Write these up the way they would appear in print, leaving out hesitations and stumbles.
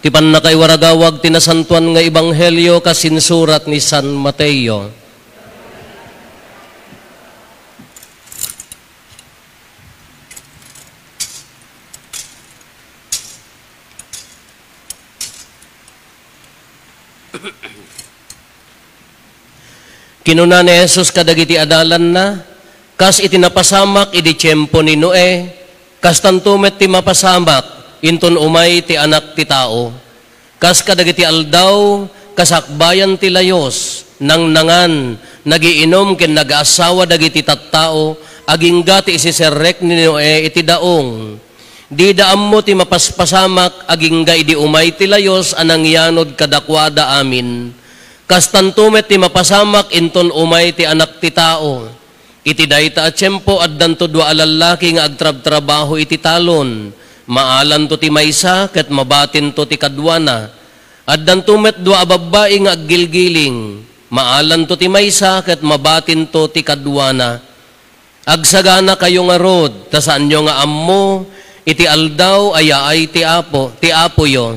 Ti pannakay waragawag tinasantuan nga ebanghelyo kasinsurat ni San Mateo. Kinuna ni Jesus kadagiti adalan na, kas itinapasamak idi tiyempo ni Noe, kas tantumet ti mapasamak, inton umay ti anak ti tao. Kas kadagiti aldaw, kasakbayan ti layos, nang nangan, nagiinom ken nag-asawa dagiti tattao, agingga ti isiserrek ni Noe iti daong. Di daam mo ti mapaspasamak, agingga idi umay ti layos, anang yanod kadakwada amin. Kas tantumet ti mapasamak, inton umay ti anak ti tao. Iti dayta at tiyempo at danto dua alalaki nga agtrab-trabaho iti talon. Maalan to ti maysa, ket mabatin to ti kadwana. At dantumet dua babae nga aggilgiling. Maalan to ti maysa, ket mabatin to ti kadwana. Agsagana kayo nga rod, ta saan nyo nga ammo, iti aldaw ayaay ti apo yo.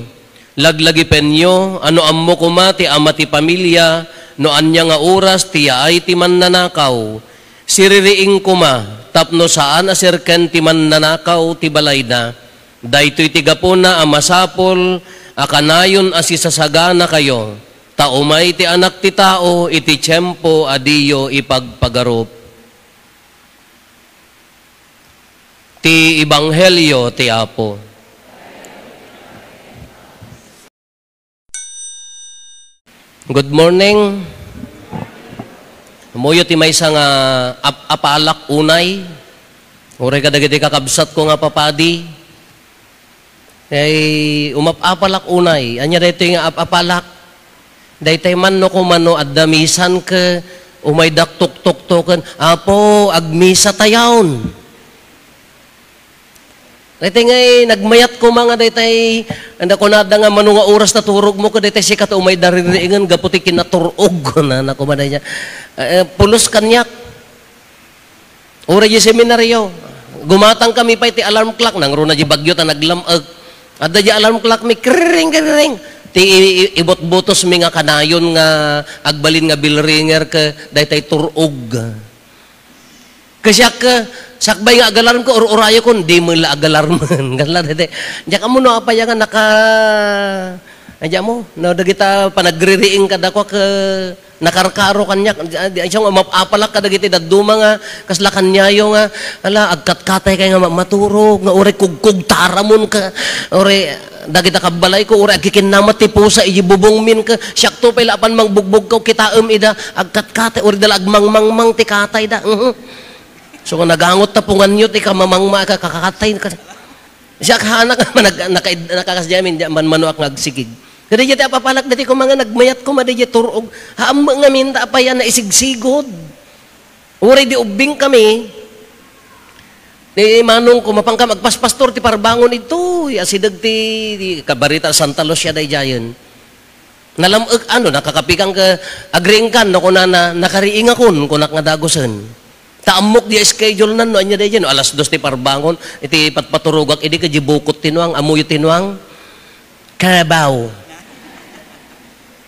Laglagi penyo, ano ammo kuma ti ama ti pamilya, no anya nga oras ti yaay ti mannanakaw. Siririing kuma, tapno saan asirken ti mannanakaw ti balay na. Daytoy ti gapuna amasapol, akanayon asisasagana kayo. Taumay ti anak ti tao, iti tiyempo adiyo ipagpagarup. Ti ebanghelyo ti Apo. Good morning. Muyo ti maysa nga apalak unay. Uray kadagiti kakabsat ko nga papadi. Ay umapalak unay. Anya dito nga apalak. Daytay man no kumano at damisan ka umay daktok-tok-tokan. Apo agmisa tayawn. Daytay nga nagmayat ko mga daytay anda ko nada nga mano nga oras na turog mo ko daytay sikat umay daririingan gaputi kinaturog na nakumaday niya. Pulos kanyak. Ura di seminaryo. Gumatang kami pa iti alarm clock nang runa di bagyo ta naglamag. At di alarm clock mi kring. Ti ibot-botos mi nga kanayon nga agbalin nga bell ringer ka daytay turog. Kasya ka sakbay nga agalarm ko urayo kon di mo la agalarman. Ganla daytay. Diya ka mo no apaya nga naka Adya mo, no dagita panagririing kada ko ka nakarkaro kanya, siya nga mapapalak ka dagiti daduma nga kasla kanyayo nga ala agkat-katay kay nga maturog nga ore kugkug taramon ka ore dagita kabalay ko ore agkikinnamat ti pusa ijibubong min ka syakto pay lapan mangbugbog ko kitaem ida agkat-katay ore dala agmangmangmang ti katay da. So kung nagangot tapungan nyo ti kamamangma ka kakatay ka siya kahanak nakakasyamin man manuak ngagsigig. Kada jati apapalak dati ko mga nagmayat ko madaya turog. Haam nga minta pa yan na isigsigod. Uri di ubing kami. Di manong ko mapangka magpaspastor ti parbangon ito. Asidag ti kabarita Santa Lucia day jayon. Nalamag ano nakakapikang ka agring kan no kuna na nakariing akon kunak nga dagosen. Taamok di schedule nan no anya day no alas 2 ti parbangon iti patpaturugak idi ka jibukot tinuang amuyo tinuang Carabao.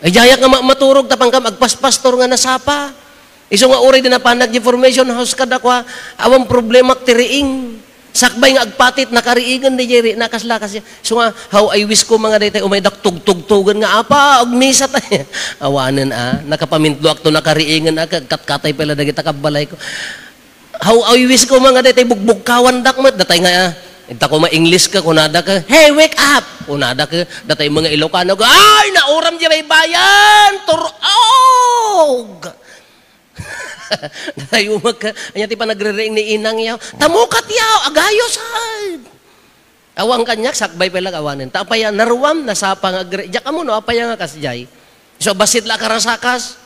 Ay jayak nga maturog tapang ka magpaspastor nga nasapa. Iso nga uri din na panag information house kada kwa awang problema tiriing. Sakbay nga agpatit nakariingan di jeri nakaslakas siya. So nga how I wish ko mga daytay umay daktug-tugtugan nga apa agmisa tayo. Awanan nakapamintlo akto nakariingan katkatay pala dagita kabalay ko. How I wish ko mga daytay bugbog kawan dakmat datay nga ita ko ma-English ka, kunada ka, hey, wake up! Kunada ka, datay mga Ilocano ka, ay, nauram di may bayan! Turog! Datay umag ka, anya ti pa nagre-ring ni inang yaw, tamukat yaw, agayos ay! Awang kanyak, sakbay pala awanin. Tapaya, naruwam, nasapa nga, diyak mo no, apaya nga kasjay. So, basit la karasakas,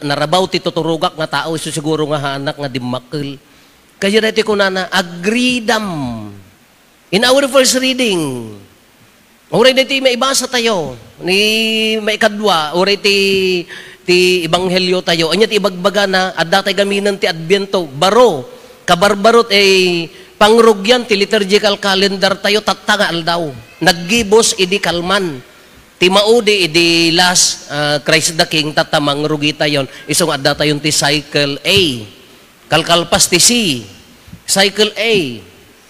narabaw ti tuturugak nga tao, so siguro nga hanak nga dimakil. Kaya dati ko na agreedam. In our first reading, oray dati may ibasa tayo, ni may kadwa, oray ti ebanghelyo tayo, anya ti ibagbaga na, at datay gaminan ti Adbiento, baro, kabarbarot pangrugyan, ti liturgical calendar tayo, tatangal daw. Naggibos, idi kalman. Ti maudi, idi last, Christ the King, tatamang rugi tayo. Isong adda tayo ti cycle A. Kalkalpas ti C. Cycle A.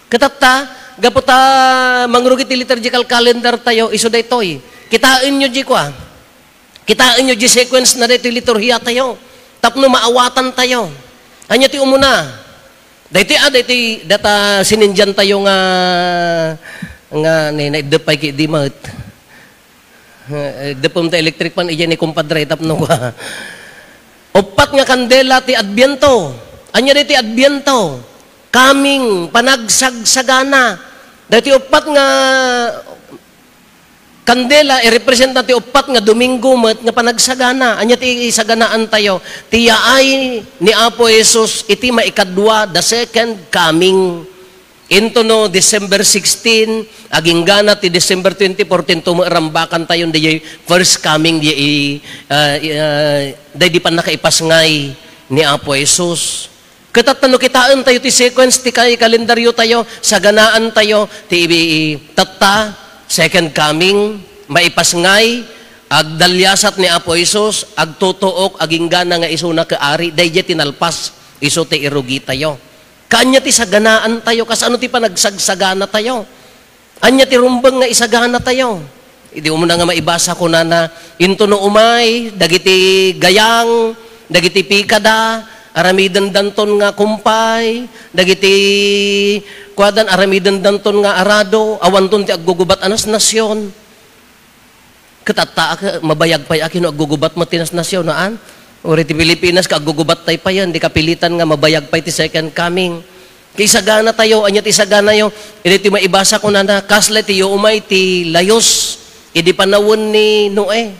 Katata, gaputa, mangrugi ti liturgical calendar tayo, iso da ito'y. Kitain nyo di kwa. Kitain nyo di sequence na dito liturhiya tayo. Tapno maawatan tayo. Anya ti umuna. Dati data sininjan tayo nga naidapay ki di mat. Dapom ta electric pan iyan ni kumpadre tapno ka. Upat nga kandela ti Adbiento. Anya ti Adbiento. Kaming panagsagsagana. Dati upat nga kandela i-represent ti upat nga Domingo met nga panagsagana. Anya ti isaganaan tayo. Tiyaay ni Apo Jesus iti maikadwa, the second coming. Into no December 16, aging gana ti December 2014 tumarambakan tayo di first coming di pa nakaipasngay ni Apo Jesus. Katatano kitaan tayo ti sequence ti kalendaryo tayo, saganaan tayo ti tatta second coming, maipasngay, agdalyasat ni Apo Isus, agtutuok, aging gana nga iso na kaari, dahil tinalpas, iso ti irugi tayo. Kanya ti saganaan tayo, kas ano ti panagsagsagana tayo. Anya ti rumbang nga isagana tayo. Hindi mo na nga maibasa ko na into no umay, dagiti gayang, dagiti pikada, aramidan danton nga kumpay, dagiti kuadan aramidan danton nga arado, awanton ti aggugubat anas nasyon. Katata mabayag pay akin no aggugubat mo tinas nasyon naan. Ori ti Pilipinas ka aggugubat tay pa yan, di kapilitan nga mabayag pay ti second coming. Kay sagana tayo, anya ti sagana yo, idi ti maibasa ko na kasla ti yo umay ti layos, idi panawon ni Noe.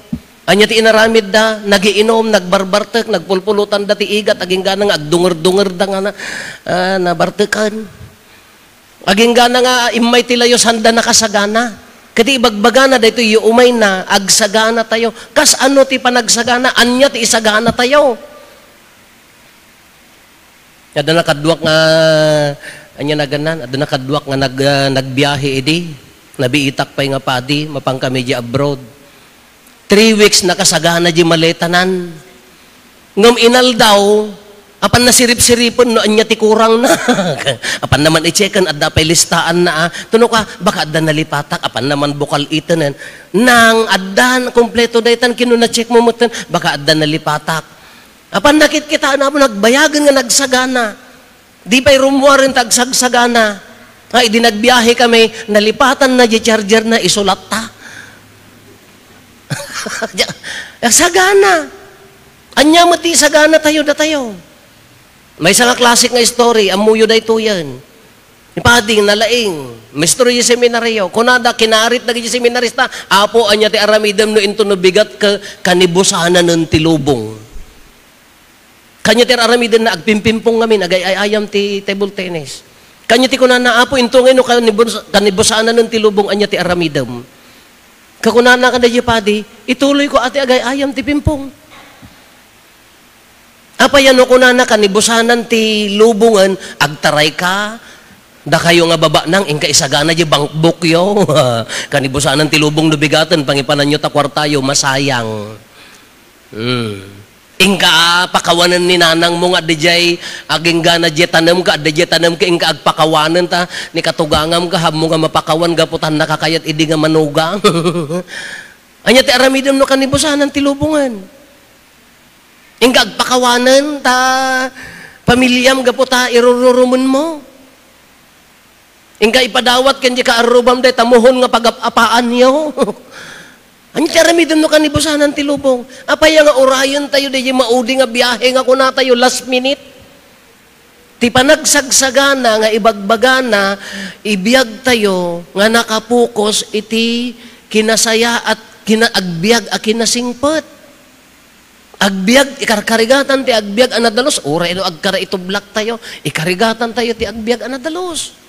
Anya ti inaramid da, nagiinom, nagbarbartek, nagpulpulutan da ti igat, aging ganang agdunger-dunger da nga na bartekan. Aging gana nga imay ti layos handa nakasagana. Kati ibagbagana da ito umay na, agsagana tayo. Kas ano ti panagsagana, anya ti isagana tayo. Ada nakadwak nga, anya na ganan, ada nakadwak nga nagbiyahe edi, nabiitak pa nga padi, mapang kami di abroad. 3 weeks nakasagana di maletanan. Ngam inal daw, apan nasirip-siripon no anya ti kurang na. Apan naman i-checkan at dapay listaan na. Tuno ka, baka adda nalipatak, apan naman bukal itanan. Nang addan, kompleto daytan, kino na-check mo mutan, baka adda nalipatak. Apan nakit kita na mo, nagbayagan nga nagsagana. Di pa'y rumuwarin tagsagsagana. Ay, di nagbiyahe kami, nalipatan na di charger na isulat ta. Sagana. Anya mo ti sagana tayo da tayo. May isang klasik nga story, amuyo da ito yan. Ipading nalaing, mistroy yung seminaryo, kunada kinarit na yung seminarista, apo anya ti aramidam no into no bigat ka kanibusana ng tilubong. Kanya ti aramidam na agpimpimpong ngamin, agay-ayam ti table tennis. Kanya ti kunana, apo into ngayon kanibusana ng tilubong anya ti aramidam. Kakunana ka na padi, ituloy ko ati agay-ayam ti pimpong. Apa yan o kunana kanibusanan ti lubungan, agtaray ka, da kayo nga baba nang ingka isagana di bukyo. Kanibusanan ti lubong nubigatan, pangipanan nyo takwartayo, masayang. Ingka pakawanan ni nanang mo nga dijay aging gana jetanam ka ka ingka agpakawanan ta ni katugangam ka hab mo nga mapakawan gaputan nakakayat idi nga manugang. Anya ti aramidem no kanibusanan ti lubungan. Ingka agpakawanan ta pamilyam gaputa irururumun mo. Ingka ipadawat ken di ka arubam day tamuhon nga pagapapaan niyo. Ang karamidon no kanibusanan ti lubong. Apay nga orayon tayo di maudi nga biyahe nga kuna tayo last minute. Ti panagsagsaga nga ibagbagana, ibiyag tayo nga nakapukos iti kinasaya at agbiag a kinasingpet. Agbiag, ikarkarigatan ti agbiag anadalos. Ura ino agkara itublak tayo. Ikarigatan tayo ti agbiag anadalos.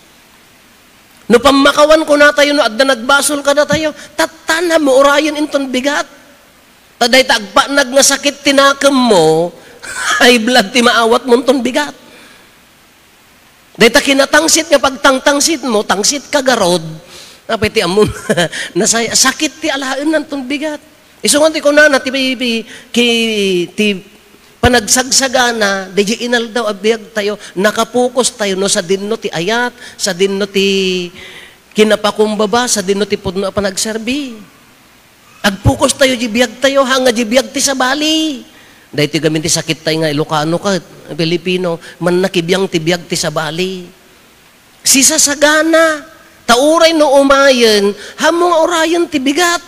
No pamakawan ko na tayo, no adda nagbasol ka na tayo, tatana mo, orayon inton bigat. Taday tagpanag nga sakit tinakam mo, ay blood ti maawat mo inton bigat. Dahil kinatangsit nga pagtangtangsit mo, tangsit ka garod, napiti amon, nasaya, sakit ti alain ng tong bigat. Isungan ti ko na, ti panagsagsagana, di inal daw abiyag tayo, nakapokus tayo no sa dinno ti ayat, sa dinno ti kinapakumbaba, sa dinno ti pudno panagserbi. Agpokus tayo, jibiyag tayo, hanga jibiyag ti sa bali. Dahil ti gamin ti sakit tayo nga, Ilocano ka, Pilipino, man nakibiyang ti biyag ti sa bali. Sisasagana, tauray no umayan, hamong orayan ti bigat.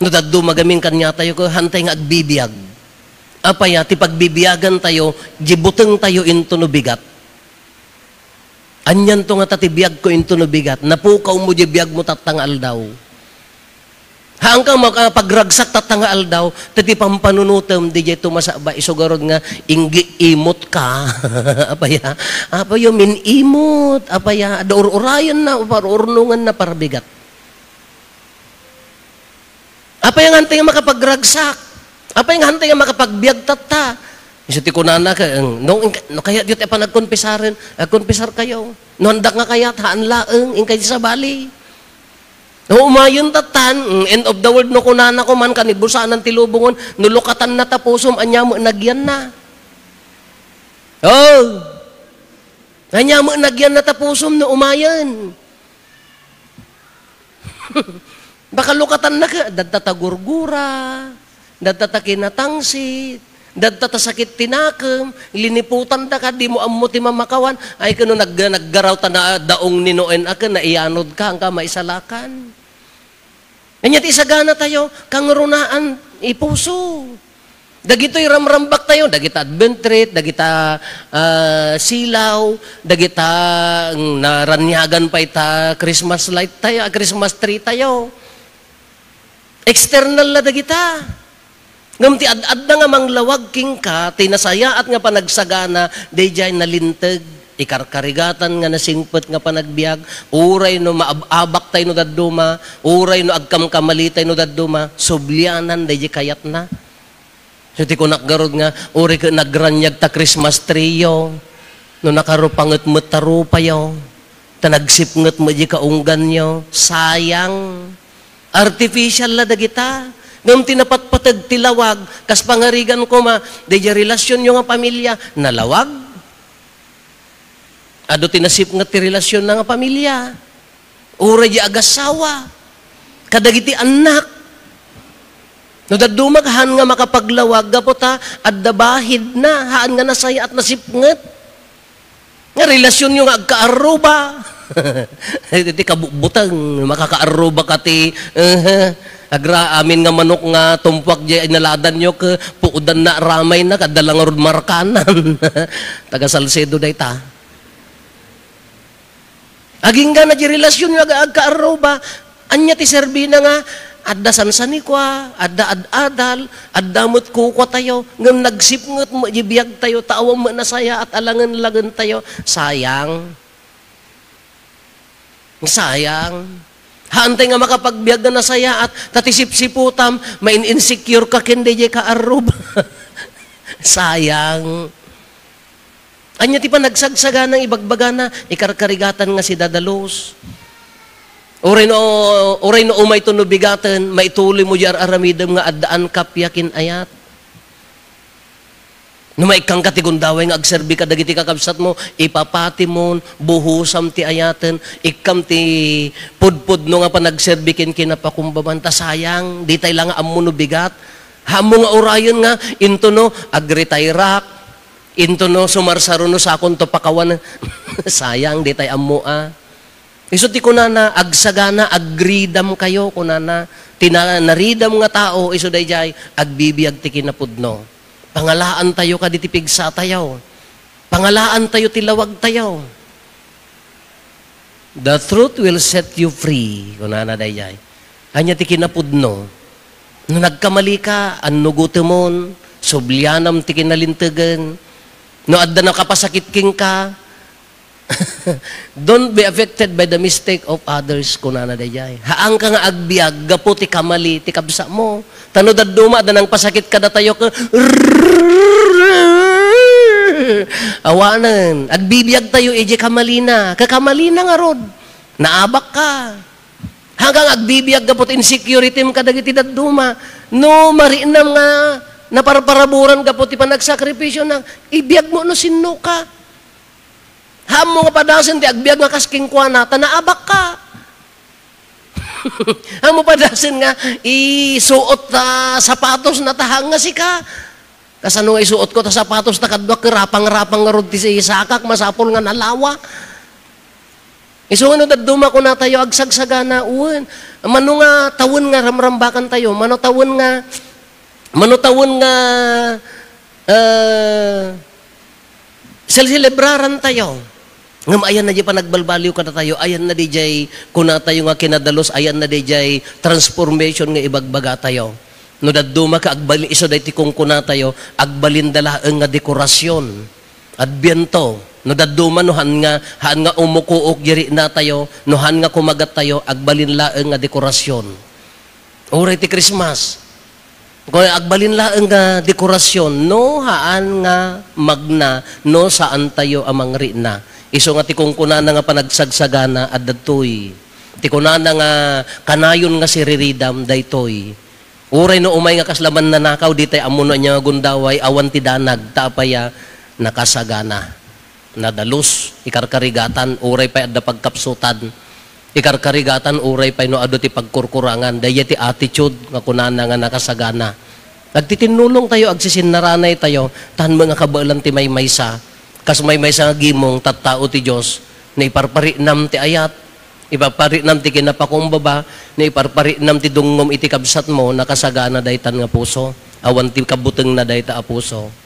No daddo magamin kanya tayo ko, hantay nga agbibiyag. Apaya, ti pagbibiyagan tayo, jibuteng tayo into no bigat. Anyan to nga tatibiyag ko into no bigat. Napukaw mo jibiyag mo tatangal daw. Hanggang makapagragsak tatangal daw, tati pampanunutem, di jay tumasaba, isugarod nga, inggi imot ka. Apaya, apayo min imot. Apaya, daur-urayan na, parurnungan na parabigat. Apaya nga hantay nga makapagragsak. Apa yung hantay nga makapagbiag tata? Isiti ko na no, kaya dito pa nagkonpisarin, konpisar kayo. No, handak nga kaya, haan laeng, ingkay sa bali. No, umayon tatan, end of the world no kunana ko man, kanibusan ng tilubungon, nulukatan na tapusom, anya mo nagyan na. Oh! Anya mo nagyan na tapusom no umayon. Baka lukatan na ka, dadtatagurgura, dadtatakin na tangsit, dadtatasakit tinakam, liniputan ta ka, di mo ammo ti mamakawan, ay kano naggaraw ta na daong ninoen akan, na ianod ka, ang ka maisalakan. Kanya ti isagana tayo, kang runaan, ipuso. Dagito'y ramrambak tayo, dagita adventrit, dagita silaw, dagita naranyagan pa ita Christmas light tayo, Christmas tree tayo. External na dagita. Ngam ti ad-ad na nga manglawag king ka, tinasaya at nga panagsagana, dayjay nalintag, ikarkarigatan nga nasingpet nga panagbiag, uray no maabak tayo no dadduma, uray no agkamkamalitay no dadduma, sublianan, dayjay kayat na. So ti ko nakgarod nga, uray ka nagranyag ta Christmas tree yo, no nakarupanget metarupayo, tanagsipnget mo di kaunggan yo, sayang, artificial la dagita. Ngam tinapatpatag tilawag, kas pangarigan ko ma, deja relasyon yung nga pamilya, nalawag. Ado tinasip nga ti relasyon na nga pamilya. Ura di agasawa. Kadagiti anak. No dadumag, haan nga makapaglawag, gapota, adda bahid na, haan nga nasaya at nasipnget. Nga relasyon yung agkaaruba. Iti kabutang, makakaaruba ka ti, agra amin nga manok nga tumpak di inaladan nyo ke puudan na ramay na kadalang rod markanan. Taga Salcedo day ta. Aging nga na di relasyon yung agka-aroba, anya ti serbina nga, adda sansanikwa, adda ad-adal, adda mo't kukwa tayo, ngam nagsipngot mo, jibiyag tayo, taawang mo na saya at alangan-lagan tayo. Sayang. Sayang. Haantay nga makapagbiag na nasaya at tatisip-siputam, main-insecure ka kindi ka arub. Sayang. Anya ti pa nagsagsaga ng ibagbaga na, ikarkarigatan nga si Dadalos. Uray no umay to no bigatan, maituloy mo jar aramidam nga addaan kapyakin ayat. No may kang katigundaway nga agserbi ka dagiti kakabsat mo, ipapati mo, buhusam ti ayaten, ikam ti pudpud no nga pa nagserbikin kinapakumbaban, ta sayang, di tay lang ammo no bigat, hamo nga orayon nga, into no, agritayrak, into no, sumarsaro no sakon to pakawan, sayang, di tay ammo Iso ti kunana, agsagana, agridam kayo, kunana, naridam nga tao, iso dayjay, agbibiyag ti kinapudno. Pangalaan tayo kaditipig sa tayo. Pangalaan tayo tilawag tayo. The truth will set you free. Kunana dayay. Hanya ti kinapudno. No nagkamali ka, anugutemon, sublianam ti kinalintegan. No adda na kapasakit king ka. Don't be affected by the mistake of others, kunana dayay. Haang ka nga agbiag, gapo ti kamali, ti kabsa mo. Tano daduma, danang pasakit ka na tayo ka, Awanan. Agbibiyag tayo, eje kamalina. Kakamalina nga rod. Naabak ka. Hanggang agbibiyag ka pot insecurity mo kadagiti daduma. No, marinam nga, naparparaburan ka pot ipanagsakripisyo na, ibiyag mo no sinno ka. Ham mo nga padasan, di agbiyag nga kasking kuwanata, naabak ka. Ham mo padasan nga, isuot sapatos na tahang nga si ka. Kasano nga isuot ko ta sapatos ta kadwa rapang-rapang nga rod ti sakak masapol nga nalawa. Isunod at duma ko na tayo agsagsagana uwan. Mano nga tawon nga ramrambakan tayo. Mano tawon nga celebraran tayo. Ngam ayan na di pa nagbalbaliw ka na tayo. Ayan na di jay kuna tayo nga kinadalos. Ayan na di jay transformation nga ibagbaga tayo. No daduma ka agbalin iso dahi ti kung kuna tayo agbalindalaeng nga dekorasyon. Adbyento. No daduma no han nga umukuok diri na tayo, no han nga kumagat tayo agbalinlaeng nga dekorasyon. Oray ti Christmas. Kung agbalinlaeng nga dekorasyon, no haan nga magna, no saan tayo amang rina. Iso nga ti kung kuna na nga panagsagsagana at datoy. Ti kuna na nga kanayon nga siriridam daytoy. Uray no umay nga kaslaman na nakaw, di tayo amuno niya gundaway, awan ti danag, tapaya, nakasagana. Nadalus, ikarkarigatan, uray pa adda pagkapsutan. Ikarkarigatan, uray pa no ado ti pagkurkurangan. Daya ti attitude, nga kunana nga nakasagana. Nagtitinulong tayo, agsisinnaranay tayo, tahan mga kabaalan ti may maysa. Kas may maysa nga gimong, tattao ti Diyos, na iparparinam ti ayat, ipaparinam ti kinapakumbaba, na iparparinam ti dungom iti kabsat mo, nakasagana daytan nga puso, awan ti kabuteng na dayta a puso.